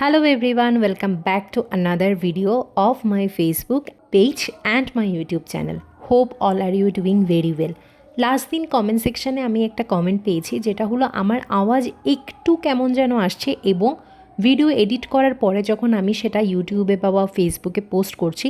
Hello everyone, welcome back to another video of my Facebook page and my YouTube channel. Hope all are you doing very well. Last দিন comment সেকশানে আমি একটা comment পেয়েছি যেটা হলো আমার আওয়াজ একটু কেমন যেন আসছে এবং ভিডিও এডিট করার পরে যখন আমি সেটা ইউটিউবে বা ফেসবুকে পোস্ট করছি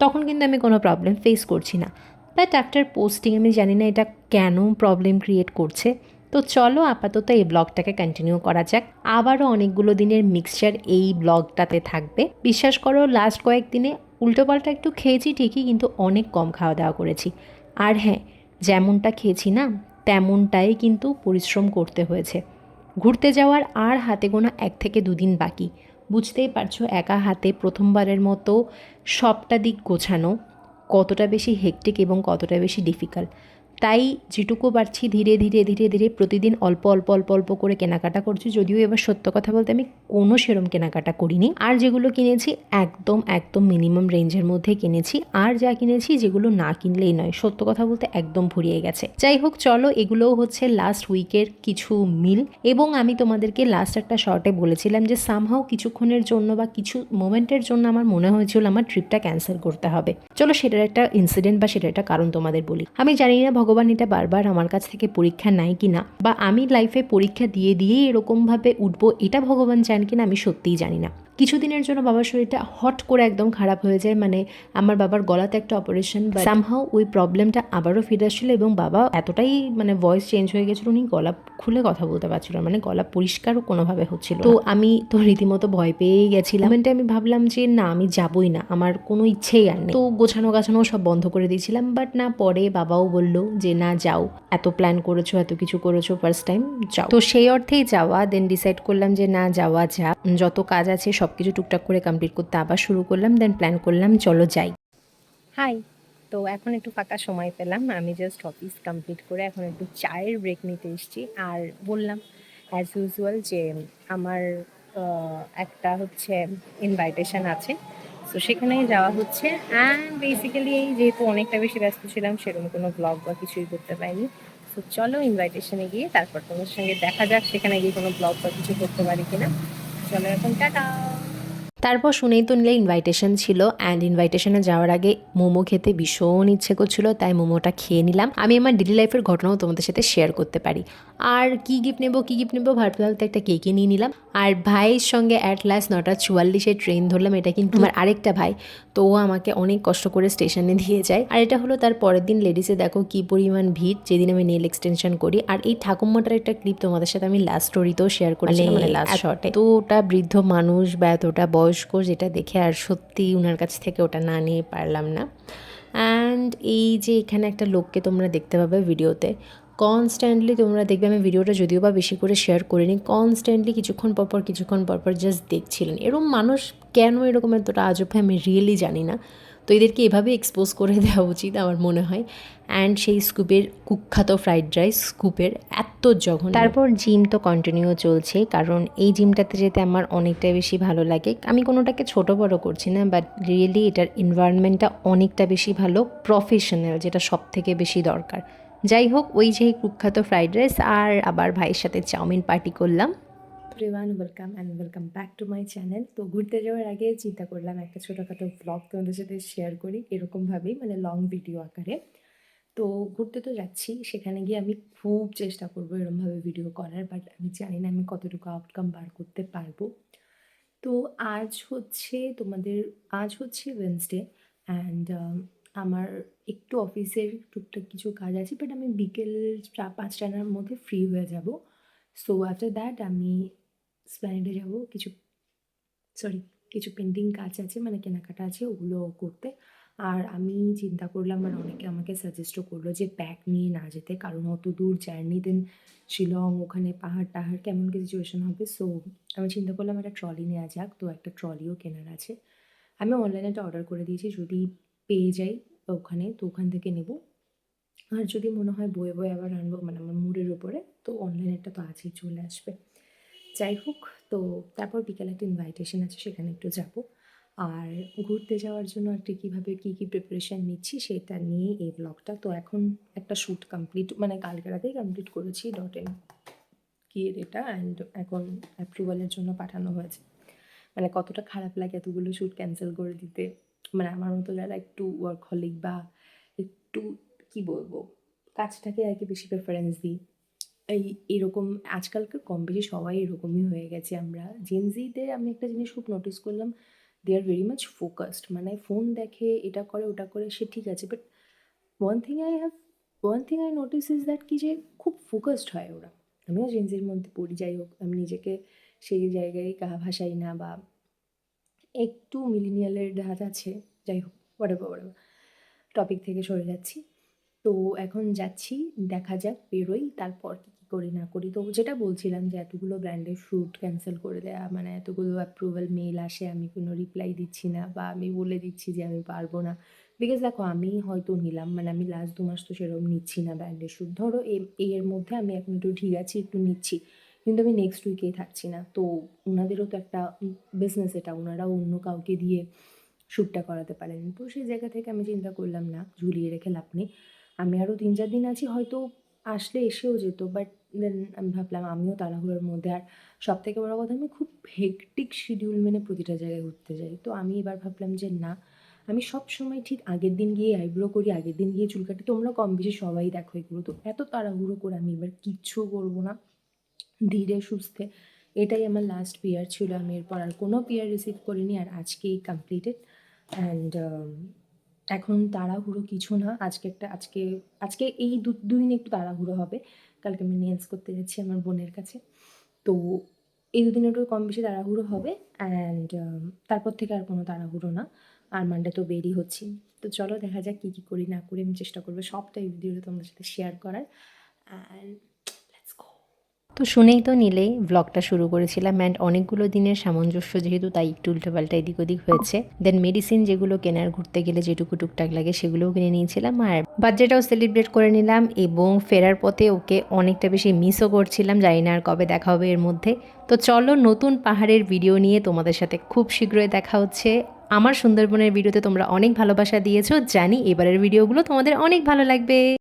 তখন কিন্তু আমি কোনো প্রবলেম ফেস করছি না। বাট আফটার পোস্টিং আমি জানি না এটা কেন প্রবলেম ক্রিয়েট করছে। তো চলো আপাতত এই ব্লগটাকে কন্টিনিউ করা যাক। আবারও অনেকগুলো দিনের মিক্সচার এই ব্লগটাতে থাকবে। বিশ্বাস করো লাস্ট কয়েকদিনে উল্টোপাল্টা একটু খেয়েছি ঠিকই, কিন্তু অনেক কম খাওয়া দাওয়া করেছি। আর হ্যাঁ, যেমনটা খেয়েছি না তেমনটাই কিন্তু পরিশ্রম করতে হয়েছে। ঘুরতে যাওয়ার আর হাতে গোনা 1 থেকে 2 দিন বাকি। বুঝতেই পারছো একা হাতে প্রথমবারের মতো সবটা দিক গোছানো কতটা বেশি হেক্টিক এবং কতটা বেশি ডিফিকাল্ট। তাই যেটুকু পারছি ধীরে ধীরে ধীরে ধীরে প্রতিদিন অল্প অল্প অল্প অল্প করে কেনাকাটা করছি। যদিও এবার সত্য কথা বলতে আমি কোনো সেরম কেনাকাটা করিনি, আর যেগুলো কিনেছি একদম একদম মিনিমাম রেঞ্জের মধ্যে কিনেছি। আর যা কিনেছি যেগুলো না কিনলেই নয়, সত্য কথা বলতে একদম ফুরিয়ে গেছে। যাই হোক চলো, এগুলোও হচ্ছে লাস্ট উইকের কিছু মিল। এবং আমি তোমাদেরকে লাস্ট একটা শর্টে বলেছিলাম যে সামহাও কিছুক্ষণের জন্য বা কিছু মোমেন্টের জন্য আমার মনে হয়েছিল আমার ট্রিপটা ক্যান্সেল করতে হবে। চলো সেটার একটা ইনসিডেন্ট বা সেটার একটা কারণ তোমাদের বলি। আমি জানি না ভগবান এটা বারবার আমার কাছ থেকে পরীক্ষা নেয় কি না, বা আমি লাইফে পরীক্ষা দিয়ে দিয়েই এরকমভাবে উঠবো এটা ভগবান চান কিনা আমি সত্যিই জানি না। কিছুদিনের জন্য বাবার শরীরটা হট করে একদম খারাপ হয়ে যায়, মানে আমার বাবার গলাতে একটা অপারেশন, সামহাও ওই প্রবলেমটা আবারও ফিরে আসছিল এবং বাবা এতটাই মানে ভয়েস চেঞ্জ হয়ে গেছিলো, উনি গলা খুলে কথা বলতে পারছিল, মানে গলা পরিষ্কারও কোনোভাবে হচ্ছিল। তো আমি তো রীতিমতো ভয় পেয়েই গেছিলাম। মোমেন্টে আমি ভাবলাম যে না, আমি যাবই না, আমার কোনো ইচ্ছেই আর নেই। তো গোছানো গাছানো সব বন্ধ করে দিয়েছিলাম। বাট না, পরে বাবাও বললো যে না যাও, এত প্ল্যান করেছো, এত কিছু করেছো, ফার্স্ট টাইম যাও। তো সেই অর্থেই যাওয়া। দেন ডিসাইড করলাম যে না, যাওয়া যাক, যত কাজ আছে সব কিছু টুকটাক করে কমপ্লিট করতে আবার শুরু করলাম। দেন প্ল্যান করলাম চলো যাই। হাই, তো এখন একটু ফাঁকা সময় পেলাম, আমি জাস্ট অফিস কমপ্লিট করে এখন একটু চায়ের ব্রেক নিতে এসেছি। আর বললাম অ্যাজ ইউজুয়াল যে আমার একটা হচ্ছে ইনভাইটেশন আছে, তো সেখানেই যাওয়া হচ্ছে। অ্যান্ড বেসিক্যালি এই যেহেতু অনেকটা বেশি ব্যস্ত ছিলাম সেরকম কোনো ব্লগ বা কিছুই করতে পারিনি। তো চলো ইনভাইটেশনে গিয়ে তারপর তোমার সঙ্গে দেখা যাক সেখানে গিয়ে কোনো ব্লগ বা কিছু করতে পারি কিনা। চলো এখন টাটা। তারপর শুনেই তো নিলে ইনভাইটেশন ছিল, অ্যান্ড ইনভাইটেশনে যাওয়ার আগে মোমো খেতে ভীষণ ইচ্ছে করছিল, তাই মোমোটা খেয়ে নিলাম। আমি আমার ডেলি লাইফের ঘটনাও তোমাদের সাথে শেয়ার করতে পারি। আর কী গিফট নেবো ভাবতে ভাবতে একটা কেকই নিয়ে নিলাম। আর ভাইয়ের সঙ্গে অ্যাট লাস্ট 9:44 ট্রেন ধরলাম। এটা কিন্তু আমার আরেকটা ভাই, তো ও আমাকে অনেক কষ্ট করে স্টেশনে দিয়ে যায়। আর এটা হলো তার পরের দিন। লেডিসে দেখো কি পরিমাণ ভিড়, যেদিন আমি নেল এক্সটেনশন করি। আর এই ঠাকুমাটার একটা ক্লিপ তোমাদের সাথে আমি লাস্ট স্টোরিতেও শেয়ার করেছিলাম, মানে লাস্ট শর্টে। তো ওটা বৃদ্ধ মানুষ বা এতটা বয়স্ক, যেটা দেখে আর সত্যি ওনার কাছ থেকে ওটা না নিয়ে পারলাম না। অ্যান্ড এই যে এখানে একটা লোককে তোমরা দেখতে পাবে ভিডিওতে, কনস্ট্যান্টলি তোমরা দেখবে, আমি ভিডিওটা যদিও বা বেশি করে শেয়ার করিনি, কনস্ট্যান্টলি কিছুক্ষণ পরপর জাস্ট দেখছিলেন। এরকম মানুষ কেন এরকম এতটা আজব হয় আমি রিয়েলি জানি না। তো এদেরকে এভাবে এক্সপোজ করে দেওয়া উচিত আমার মনে হয়। অ্যান্ড সেই স্কুপের কুখ্যাত ফ্রাইড রাইস স্কুপের এত জঘন্য। তারপর জিম তো কন্টিনিউ চলছে, কারণ এই জিমটাতে যেতে আমার অনেকটাই বেশি ভালো লাগে। আমি কোনোটাকে ছোটো বড়ো করছি না, বাট রিয়েলি এটার এনভায়রনমেন্টটা অনেকটা বেশি ভালো, প্রফেশনাল, যেটা সব থেকে বেশি দরকার। যাই হোক, ওই যে কুখ্যাত ফ্রাইড রাইস আর আবার ভাইয়ের সাথে চাউমিন পার্টি করলাম। Everyone, welcome back to my channel. তো ঘুরতে যাওয়ার আগে চিন্তা করলাম একটা ছোটোখাটো ব্লগ তোমাদের সাথে শেয়ার করি, এরকমভাবেই মানে লং ভিডিও আকারে। তো ঘুরতে তো যাচ্ছি, সেখানে গিয়ে আমি খুব চেষ্টা করবো এরকমভাবে ভিডিও করার, বাট আমি জানি না আমি কতটুকু আউটকাম বার করতে পারবো। তো আজ হচ্ছে ওয়েডনেসডে, অ্যান্ড আমার একটু অফিসের টুকটাক কিছু কাজ আছে, বাট আমি বিকেল 4-5টার মধ্যে ফ্রি হয়ে যাব। সো আফটার দ্যাট আমি স্প্ল্যানেডে যাব, কিছু পেন্টিং কাজ আছে, মানে কেনাকাটা আছে, ওগুলো করতে। আর আমি চিন্তা করলাম, মানে অনেকে আমাকে সাজেস্টও করলো যে ব্যাগ নিয়ে না যেতে, কারণ অত দূর জার্নি, দেন শিলং, ওখানে পাহাড় টাহাড় কেমন কি সিচুয়েশন হবে। সো আমি চিন্তা করলাম একটা ট্রলি নেওয়া যাক, তো একটা ট্রলিও কেনার আছে। আমি অনলাইনে একটা অর্ডার করে দিয়েছি, যদি পেয়ে যাই ওখানে তো ওখান থেকে নেব। আর যদি মনে হয় বয়ে বয়ে আবার আনবো, মানে আমার মুডের উপরে, তো অনলাইনেরটা তো আজই চলে আসবে। যাই হোক, তো তারপর বিকেলে একটা ইনভাইটেশন আছে, সেখানে একটু যাব। আর ঘুরতে যাওয়ার জন্য একটা কীভাবে কী প্রিপারেশান নিচ্ছি সেটা নিয়ে এই ব্লগটা। তো এখন একটা শ্যুট কমপ্লিট, মানে কালকে রাতেই কমপ্লিট করেছি .in কি এটা, অ্যান্ড এখন অ্যাপ্রুভালের জন্য পাঠানো হয়েছে। মানে কতটা খারাপ লাগে এতগুলো শ্যুট ক্যান্সেল করে দিতে। মানে আমার মতো যারা একটু ওয়ার্কহলিক বা একটু কী বলবো, কাজটাকে আর কি বেশি প্রেফারেন্স দিই, এরকম আজকালকার কম বেশি সবাই এরকমই হয়ে গেছি আমরা। জেন জিদের আমি একটা জিনিস খুব নোটিস করলাম, দে আর ভেরি মাচ ফোকাসড। মানে ফোন দেখে, এটা করে ওটা করে, সে ঠিক আছে, but one thing I have one thing I notice is that কি যে খুব ফোকাসড হয় ওরা। আমিও জেন জির মধ্যে পড়ি, যাই হোক আমি নিজেকে সেই জায়গায় ভাসাই না, বা একটু মিলেনিয়ালের ধাঁচ আছে, যাই হোক হোয়াটএভার, টপিক থেকে সরে যাচ্ছি। তো এখন যাচ্ছি, দেখা যাক বেরোই, তারপর কী কী করি না করি। তো যেটা বলছিলাম যে এতগুলো ব্র্যান্ডের শ্যুট ক্যান্সেল করে দেওয়া, মানে এতগুলো অ্যাপ্রুভাল মেল আসে, আমি কোনো রিপ্লাই দিচ্ছি না, বা আমি বলে দিচ্ছি যে আমি পারবো না। বিকজ দেখো, আমি হয়তো নিলাম, মানে আমি লাস্ট 2 মাস তো সেরকম নিচ্ছি না ব্র্যান্ডের শ্যুট। ধরো এর মধ্যে আমি এখন একটু ঠিক আছি, একটু নিচ্ছি, কিন্তু আমি নেক্সট উইকেই থাকছি না। তো ওনাদেরও তো একটা বিজনেস এটা, ওনারাও অন্য কাউকে দিয়ে শ্যুটটা করাতে পারেন। তো সেই জায়গা থেকে আমি চিন্তা করলাম, না ঝুলিয়ে রেখে লাভ নেই, আমি আরও 3-4 দিন আছি, হয়তো আসলে এসেও যেত। বাট দেন আমি ভাবলাম আমিও তাড়াহুড়োর মধ্যে, আর সবথেকে বড় কথা, আমি খুব হেক্টিক শিডিউল মেনে প্রতিটা জায়গায় ঘুরতে যাই। তো আমি এবার ভাবলাম যে না, আমি সবসময় ঠিক আগের দিন গিয়ে আইব্রো করি, আগের দিন গিয়ে চুল কাটি, তোমরা কম বেশি সবাই দেখো এগুলো। তো এত তাড়াহুড়ো করে আমি এবার কিচ্ছু করবো না, ধীরে সুস্থে। এটাই আমার লাস্ট পিআর ছিল, আমি এরপর আর কোনো পিআর রিসিভ করিনি, আর আজকেই কমপ্লিটেড। অ্যান্ড এখন তাড়াহুড়ো কিছু না, আজকে এই দুদিন একটু তাড়াহুড়ো হবে। কালকে আমি নেলস করতে যাচ্ছি আমার বোনের কাছে, তো এই দুদিন একটু কম বেশি তাড়াহুড়ো হবে। অ্যান্ড তারপর থেকে আর কোনো তাড়াহুড়ো না, আর মানডে তো বেরই হচ্ছি। তো চলো দেখা যাক কী কী করি না করি, আমি চেষ্টা করবো সবটা এই ভিডিওতে তোমাদের সাথে শেয়ার করার। And let's go. তো শুনেই তো নিলেই ব্লগটা শুরু করেছিলাম, অ্যান্ড অনেকগুলো দিনের সামঞ্জস্য যেহেতু, তাই একটু উল্টোপাল্টা এদিক ওদিক হয়েছে। দেন মেডিসিন যেগুলো কেনার ঘুরতে গেলে যেটুকু টুকটাক লাগে সেগুলোও কিনে নিয়েছিলাম, আর বার্থডেটাও সেলিব্রেট করে নিলাম। এবং ফেরার পথে ওকে অনেকটা বেশি মিসও করছিলাম, জানি না আর কবে দেখা হবে এর মধ্যে। তো চলো, নতুন পাহাড়ের ভিডিও নিয়ে তোমাদের সাথে খুব শীঘ্রই দেখা হচ্ছে। আমার সুন্দরবনের ভিডিওতে তোমরা অনেক ভালোবাসা দিয়েছো, জানি এবারের ভিডিওগুলো তোমাদের অনেক ভালো লাগবে।